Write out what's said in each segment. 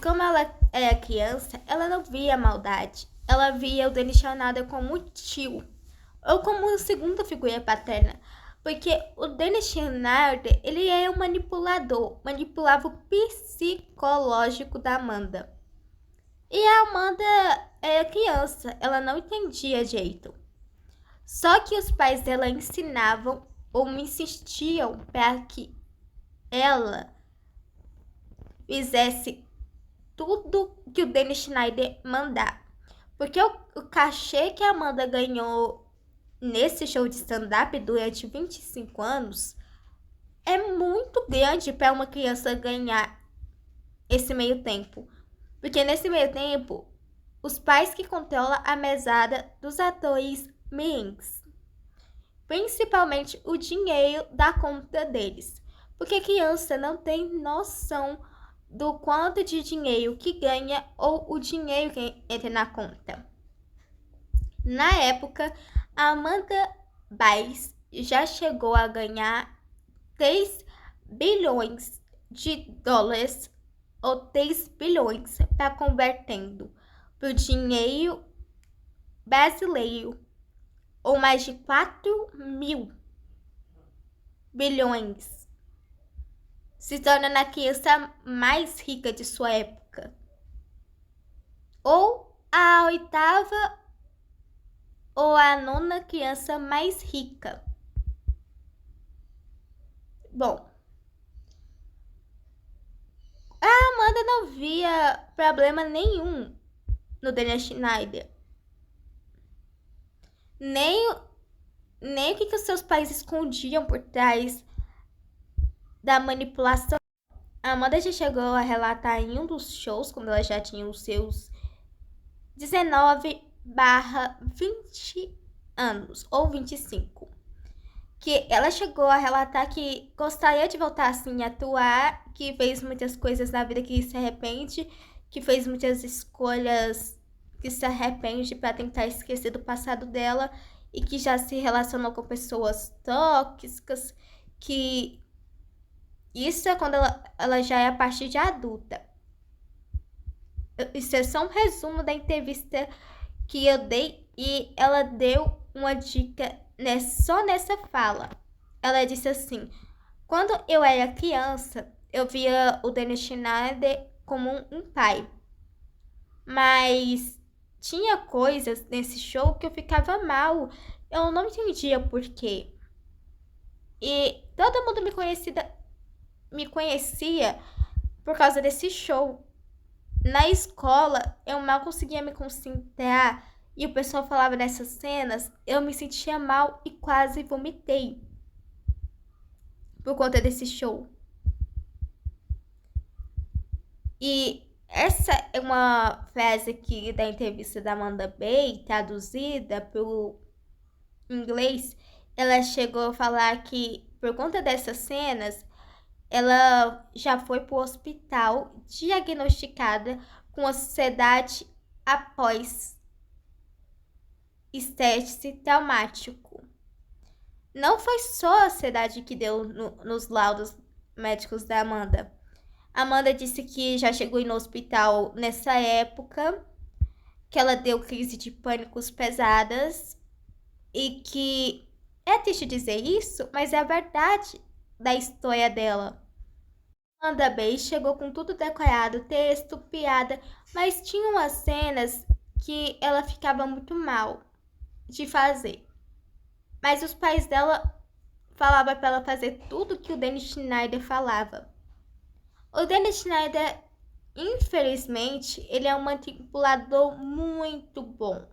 Como ela era criança, ela não via maldade. Ela via o Dennis Schneider como tio, ou como segunda figura paterna. Porque o Dennis Schneider, ele era um manipulador, manipulava o psicológico da Amanda. E a Amanda era criança, ela não entendia jeito. Só que os pais dela ensinavam ou insistiam para que ela fizesse tudo que o Dennis Schneider mandar. Porque o cachê que a Amanda ganhou nesse show de stand-up durante 25 anos é muito grande para uma criança ganhar esse meio tempo. Porque nesse meio tempo, os pais que controlam a mesada dos atores mirins. Principalmente o dinheiro da conta deles. Porque criança não tem noção do quanto de dinheiro que ganha ou o dinheiro que entra na conta. Na época, a Amanda Bynes já chegou a ganhar 3 bilhões de dólares ou 3 bilhões para convertendo para o dinheiro brasileiro ou mais de 4 mil bilhões, se tornando a criança mais rica de sua época. Ou a oitava ou a nona criança mais rica. Bom, a Amanda não via problema nenhum no Dennis Schneider. Nem o que os seus pais escondiam por trás da manipulação. A Amanda já chegou a relatar em um dos shows, quando ela já tinha os seus 19/20 anos, ou 25, que ela chegou a relatar que gostaria de voltar assim a atuar, que fez muitas coisas na vida que se arrepende, que fez muitas escolhas que se arrepende para tentar esquecer do passado dela e que já se relacionou com pessoas tóxicas, que isso é quando ela já é a partir de adulta. Isso é só um resumo da entrevista que eu dei e ela deu uma dica só nessa fala. Ela disse assim: quando eu era criança, eu via o Dennis Schneider como um pai. Mas tinha coisas nesse show que eu ficava mal. Eu não entendia por quê. E todo mundo me conhecia por causa desse show. Na escola, eu mal conseguia me concentrar e o pessoal falava dessas cenas, eu me sentia mal e quase vomitei por conta desse show. E essa é uma frase aqui da entrevista da Amanda Bay, traduzida pelo inglês. Ela chegou a falar que por conta dessas cenas, ela já foi para o hospital diagnosticada com ansiedade após estresse traumático. Não foi só a ansiedade que deu nos laudos médicos da Amanda. Amanda disse que já chegou no hospital nessa época, que ela deu crise de pânicos pesadas e que é triste dizer isso, mas é a verdade da história dela. Amanda Bay chegou com tudo decorado, texto, piada, mas tinha umas cenas que ela ficava muito mal de fazer. Mas os pais dela falavam para ela fazer tudo que o Dennis Schneider falava. O Dennis Schneider, infelizmente, ele é um manipulador muito bom.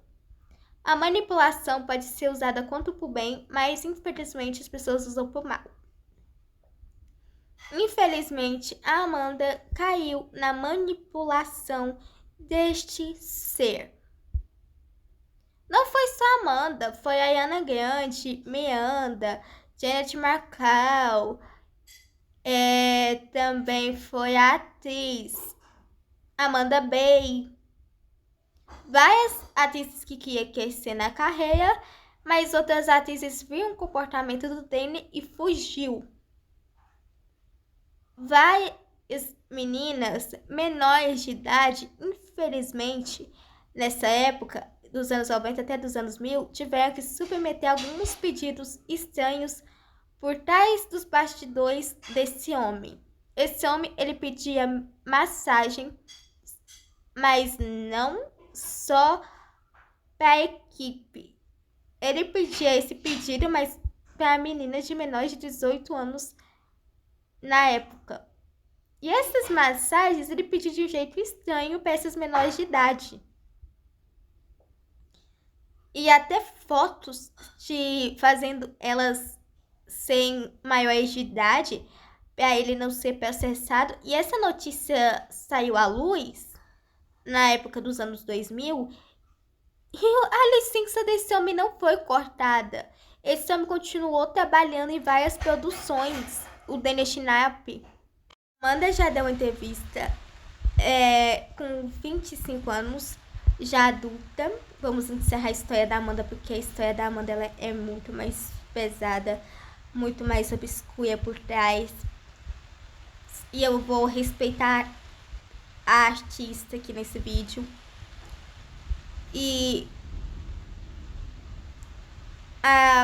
A manipulação pode ser usada quanto por bem, mas infelizmente as pessoas usam por mal. Infelizmente, a Amanda caiu na manipulação deste ser. Não foi só a Amanda, foi a Ariana Grande, Miranda, Janet Markle, também foi a atriz Amanda Bay. Várias atrizes que queriam crescer na carreira, mas outras atrizes viram o comportamento do Danny e fugiu. as meninas menores de idade, infelizmente, nessa época, dos anos 90 até dos anos 1000, tiveram que submeter alguns pedidos estranhos por trás dos bastidores desse homem. Esse homem, ele pedia massagem, mas não só para a equipe. Ele pedia esse pedido, mas para meninas de menores de 18 anos na época. E essas massagens ele pedia de um jeito estranho para essas menores de idade. E até fotos de fazendo elas sem maiores de idade para ele não ser processado. E essa notícia saiu à luz na época dos anos 2000 e a licença desse homem não foi cortada. Esse homem continuou trabalhando em várias produções. O Dennis Schnapp. Amanda já deu uma entrevista com 25 anos, já adulta. Vamos encerrar a história da Amanda, porque a história da Amanda ela é muito mais pesada, muito mais obscura por trás. E eu vou respeitar a artista aqui nesse vídeo. E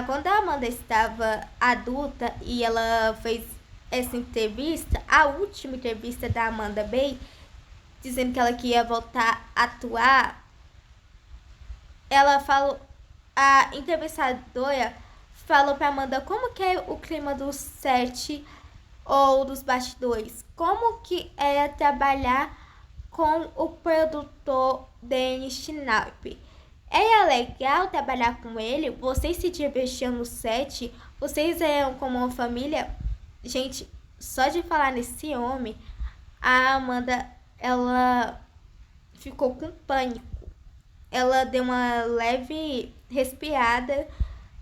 quando a Amanda estava adulta e ela fez essa entrevista, a última entrevista da Amanda Bay, dizendo que ela queria voltar a atuar, ela falou, a entrevistadora falou pra Amanda como que é o clima do set ou dos bastidores, como que é trabalhar com o produtor Dennis Schnapp. Era legal trabalhar com ele, vocês se divertiam no set, vocês eram como uma família. Gente, só de falar nesse homem, a Amanda, ela ficou com pânico. Ela deu uma leve respirada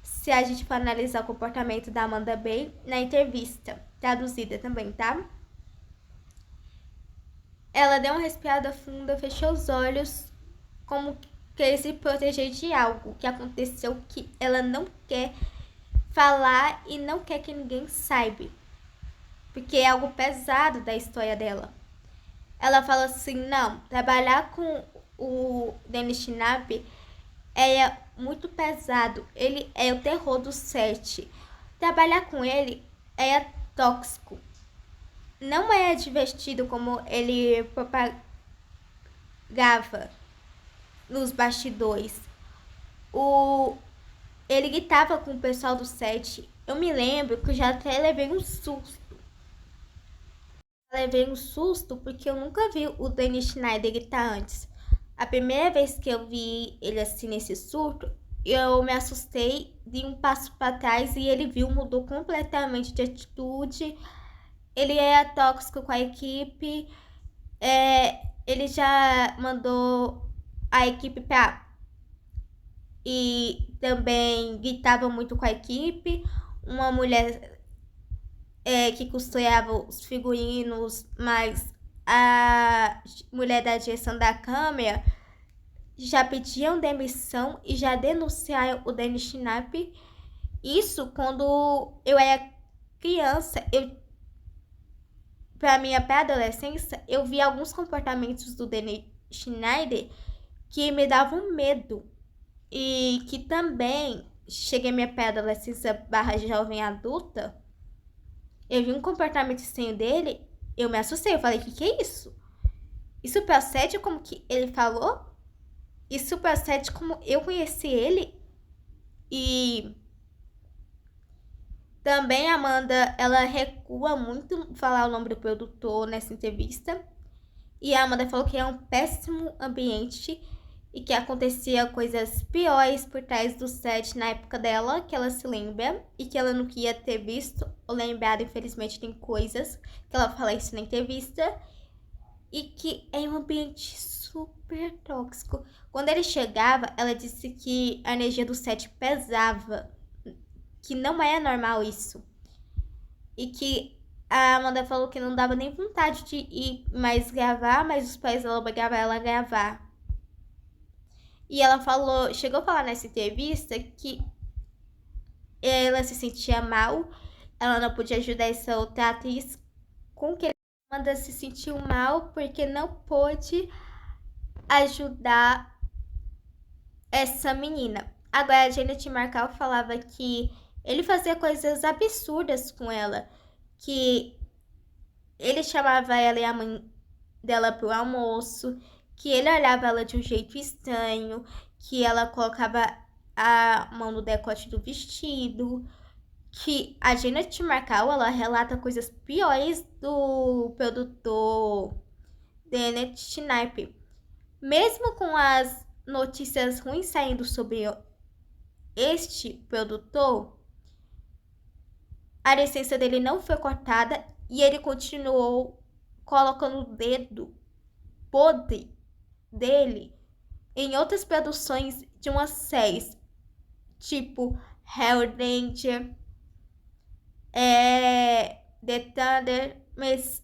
se a gente for analisar o comportamento da Amanda Bay na entrevista, traduzida também, tá? Ela deu uma respirada funda, fechou os olhos, como querer se proteger de algo que aconteceu que ela não quer falar e não quer que ninguém saiba, porque é algo pesado da história dela. Ela falou assim, não, trabalhar com o Dennis Schnapp é muito pesado, ele é o terror do set. Trabalhar com ele é tóxico. Não é divertido como ele propagava nos bastidores. Ele gritava com o pessoal do set. Eu me lembro que eu já até levei um susto. Porque eu nunca vi o Dennis Schneider gritar antes. A primeira vez que eu vi ele assim nesse surto, eu me assustei, dei um passo para trás e ele viu, mudou completamente de atitude. Ele era tóxico com a equipe. Ele já mandou a equipe pra... E também gritava muito com a equipe. Uma mulher que costurava os figurinos, mas a mulher da direção da câmera já pediam demissão e já denunciaram o Dennis Schnapp. Isso quando eu era criança, para minha pré-adolescência, eu vi alguns comportamentos do Dennis Schneider que me davam medo. E que também, cheguei à minha pré-adolescência / jovem adulta, eu vi um comportamento estranho dele, eu me assustei, eu falei, que é isso? Isso procede como que ele falou? Isso procede como eu conheci ele? E também a Amanda, ela recua muito em falar o nome do produtor nessa entrevista. E a Amanda falou que é um péssimo ambiente e que acontecia coisas piores por trás do set na época dela, que ela se lembra, e que ela não queria ter visto ou lembrado. Infelizmente tem coisas que ela fala isso na entrevista, e que é um ambiente super tóxico. Quando ele chegava, ela disse que a energia do set pesava, que não é normal isso. E que a Amanda falou que não dava nem vontade de ir mais gravar, mas os pais dela obrigavam ela a gravar. E ela chegou a falar nessa entrevista que ela se sentia mal, ela não podia ajudar essa outra atriz com que Amanda se sentiu mal porque não pôde ajudar essa menina. Agora, a Janet Markle falava que ele fazia coisas absurdas com ela, que ele chamava ela e a mãe dela pro almoço, que ele olhava ela de um jeito estranho, que ela colocava a mão no decote do vestido, que a Janet Markle, ela relata coisas piores do produtor Dennett Schneider. Mesmo com as notícias ruins saindo sobre este produtor, a licença dele não foi cortada e ele continuou colocando o dedo podre dele em outras produções de umas séries, tipo Hellranger, The Thunder, mas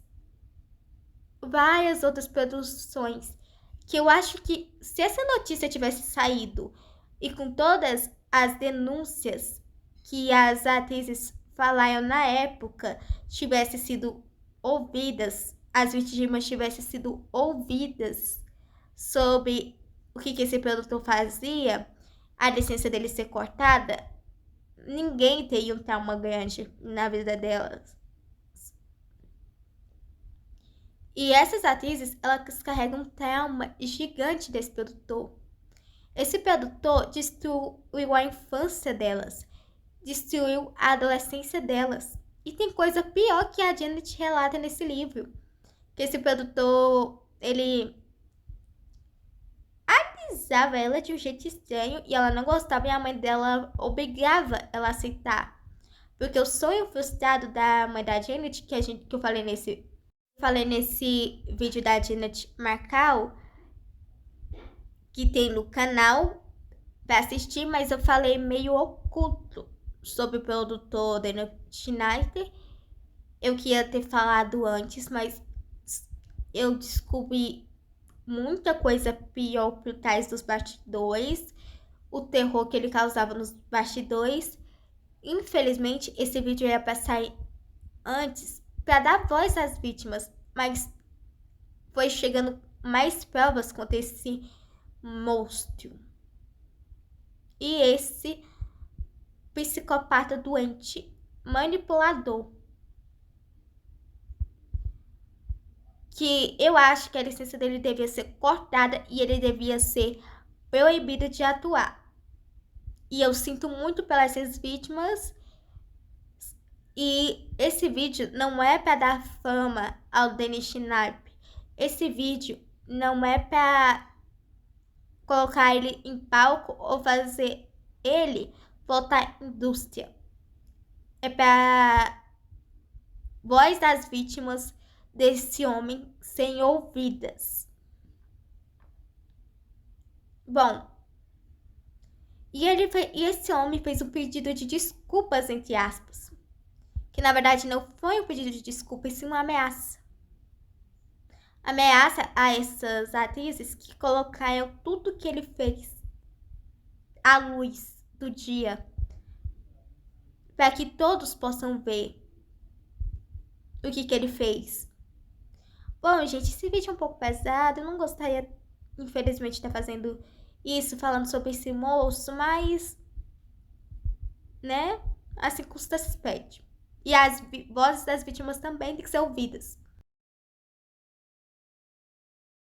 várias outras produções que eu acho que se essa notícia tivesse saído e com todas as denúncias que as atrizes falaram na época tivessem sido ouvidas, as vítimas tivessem sido ouvidas sobre o que esse produtor fazia, a licença dele ser cortada, ninguém teria um trauma grande na vida delas. E essas atrizes, elas carregam um trauma gigante desse produtor. Esse produtor destruiu a infância delas, destruiu a adolescência delas. E tem coisa pior que a Janet relata nesse livro. Que esse produtor, ele avisava ela de um jeito estranho e ela não gostava e a mãe dela obrigava ela a aceitar. Porque o sonho frustrado da mãe da Janet, que eu falei nesse vídeo da Janet Markle, que tem no canal para assistir, mas eu falei meio oculto sobre o produtor Daniel Schneider. Eu queria ter falado antes, mas eu descobri muita coisa pior por trás dos bastidores, o terror que ele causava nos bastidores. Infelizmente, esse vídeo ia passar antes para dar voz às vítimas, mas foi chegando mais provas contra esse monstro. E esse psicopata doente, manipulador, que eu acho que a licença dele devia ser cortada e ele devia ser proibido de atuar. E eu sinto muito pelas vítimas. E esse vídeo não é para dar fama ao Denis Schneider. Esse vídeo não é para colocar ele em palco ou fazer ele voltar à indústria. É para voz das vítimas desse homem sem ouvidas. Bom, e esse homem fez um pedido de desculpas, entre aspas, que na verdade não foi um pedido de desculpa, e sim uma ameaça. Ameaça a essas atrizes que colocaram tudo que ele fez à luz do dia, para que todos possam ver o que ele fez. Bom, gente, esse vídeo é um pouco pesado, eu não gostaria, infelizmente, de estar fazendo isso, falando sobre esse moço, mas, né, as circunstâncias pedem. E as vozes das vítimas também têm que ser ouvidas.